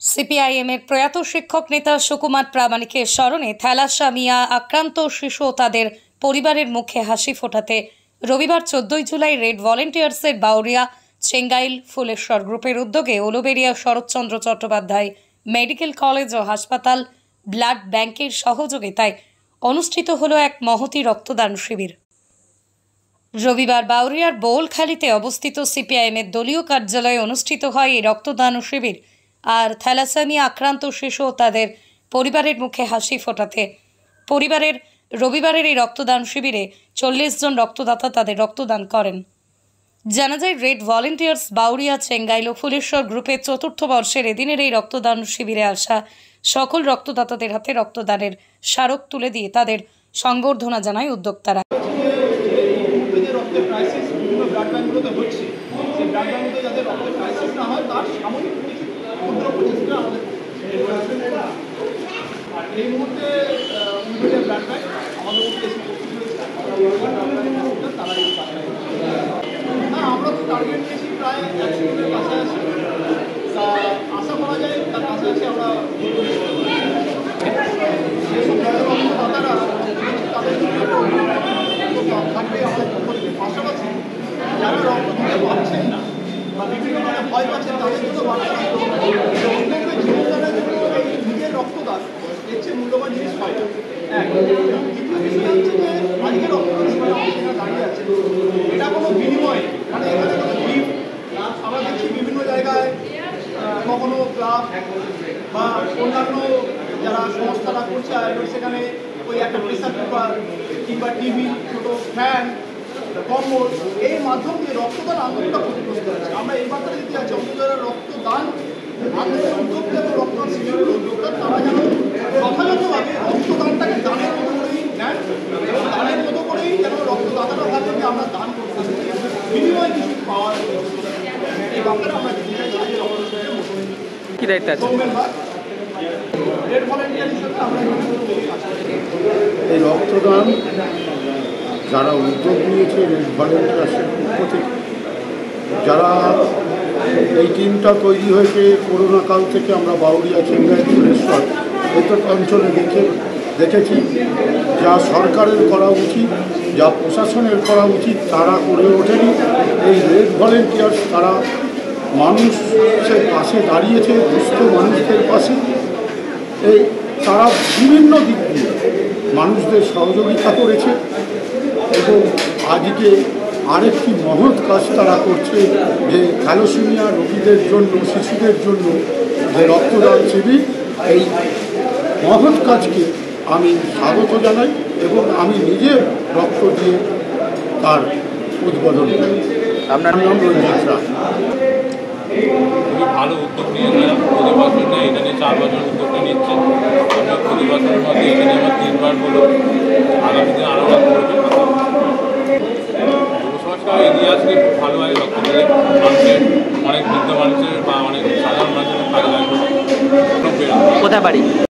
সিপিআইএমের প্রয়াত শিক্ষক নেতা সুকুমার প্রামাণিকের স্মরণে থ্যালাসেমিয়া আক্রান্ত শিশু ও তাদের পরিবারের মুখে হাসি ফোটাতে রবিবার 14 জুলাই রেড ভলেন্টিয়ার্সের বাউরিয়া চেঙ্গাইল ফুলেশ্বর গ্রুপের উদ্যোগে উলুবেড়িয়া শরৎচন্দ্র চট্টোপাধ্যায় মেডিকেল কলেজ ও হাসপাতাল ব্লাড ব্যাংকের সহযোগিতায় অনুষ্ঠিত হলো এক মহতী রক্তদান শিবির। রবিবার বাউরিয়ার বোলখালীতে অবস্থিত সিপিআইএমের দলীয় কার্যালয়ে অনুষ্ঠিত হয় এই রক্তদান শিবির। আর থ্যালাসেমিয়া আক্রান্ত শিশু ও তাদের পরিবারের মুখে হাসি ফোটাতে পরিবারের রবিবারের এই রক্তদান শিবিরে 40 জন রক্তদাতা তাদের রক্তদান করেন। জানা যায় রেড ভলেন্টিয়ার্স বাউরিয়া চেঙ্গাইল ও ফুলেশ্বর গ্রুপের 4র্থ বর্ষের এদিনের এই রক্তদান শিবিরে আসা সকল রক্তদাতাদের হাতে রক্তদানের স্মারক তুলে দিয়ে তাদের সংবর্ধনা জানায় উদ্যোক্তারা। এই মুহূর্তে ব্লাড ব্যাংক আমাদের মধ্যে আমরা তো টার্গেট নিয়েছি প্রায় 100 জনের কাছাকাছি, আশা করা যায় তার কাছাকাছি আমরা দাদারা তাদের থাকবে আমাদের পক্ষ থেকে। পাশাপাশি যারা রক্ত দিতে পারছেন না বা বিভিন্ন ধরনের ভয় পাচ্ছেন তাদের জন্য অন্যকে জীবনদানের জন্য এই নিজের রক্তদান এর চেয়ে মূল্যবান জিনিস হয় না। দ্বিতীয় বিষয় হচ্ছে যে আজকে রক্তদান সময় সেখানে দাঁড়িয়ে আছে, এটা কোনো বিনিময় মানে এখানে কোনো গিফট আমরা দেখছি বিভিন্ন জায়গায় কখনো ক্লাব বা অন্যান্য যারা সংস্থারা করছে আয়োজন সেখানে ওই একটা প্রেসার কুকার কিংবা টিভি, ছোটো ফ্যান, কম্বল এই মাধ্যম দিয়ে রক্তদান আন্দোলনটা ক্ষতিগ্রস্ত হচ্ছে। আমরা এই বার্তাটা দিতে যাচ্ছি অন্তত যারা রক্তদান আন্দোলনের উদ্যোক্তা এবং রক্তদান শিবিরের উদ্যোক্তা তারা যেন যথাযথভাবে রক্তদানটাকে দানের মতো করেই নেন এবং দানের মতো করেই যেন রক্তদাতারা ভাবেন যে আমরা দান করতে বিনিময় কিছু পাওয়ার এই বার্তাটা আমরা দিতে চাইছি। আজকে রক্তদান শিবিরের মতো কি দায়িত্ব আছে রেড ভলেন্টিয়ার হিসেবে আমরা এই রক্তদান যারা উদ্যোগ নিয়েছে রেড ভলেন্টিয়ার্সের পক্ষ থেকে, যারা এই টিমটা তৈরি হয়েছে করোনা কাল থেকে আমরা বাউরিয়া চেঙ্গাইল ফুলেশ্বর এই অঞ্চলে দেখেছি যা সরকারের করা উচিত, যা প্রশাসনের করা উচিত তারা করে ওঠেনি। এই রেড ভলেন্টিয়ার্স তারা মানুষের পাশে দাঁড়িয়েছে, দুস্থ মানুষদের পাশে। এই তারা বিভিন্ন দিক দিয়ে মানুষদের সহযোগিতা করেছে এবং আজকে আরেকটি মহৎ কাজ তারা করছে যে থ্যালাসেমিয়া রোগীদের জন্য, শিশুদের জন্য যে রক্তদান শিবির, এই মহৎ কাজকে আমি স্বাগত জানাই এবং আমি নিজে রক্ত দিয়ে তার উদ্বোধন করি। আপনার নাম রঞ্জিত রায়। খুবই ভালো উদ্যোগ নিয়ে গেলাম। প্রতি বছর নেই, এটা নিয়ে 4 বছর উদ্যোগটা নিচ্ছে। আমরা প্রতি বছরের মধ্যে এখানে আমার 3বার হলো, আগামী দিন আরও করবে। যুবসমাজটা এগিয়ে আসলে খুব ভালোভাবে রক্ত দিলে মানুষের অনেক বৃদ্ধ মানুষের বা অনেক সাধারণ মানুষের কাজে লাগবে। কোথায় বাড়ি?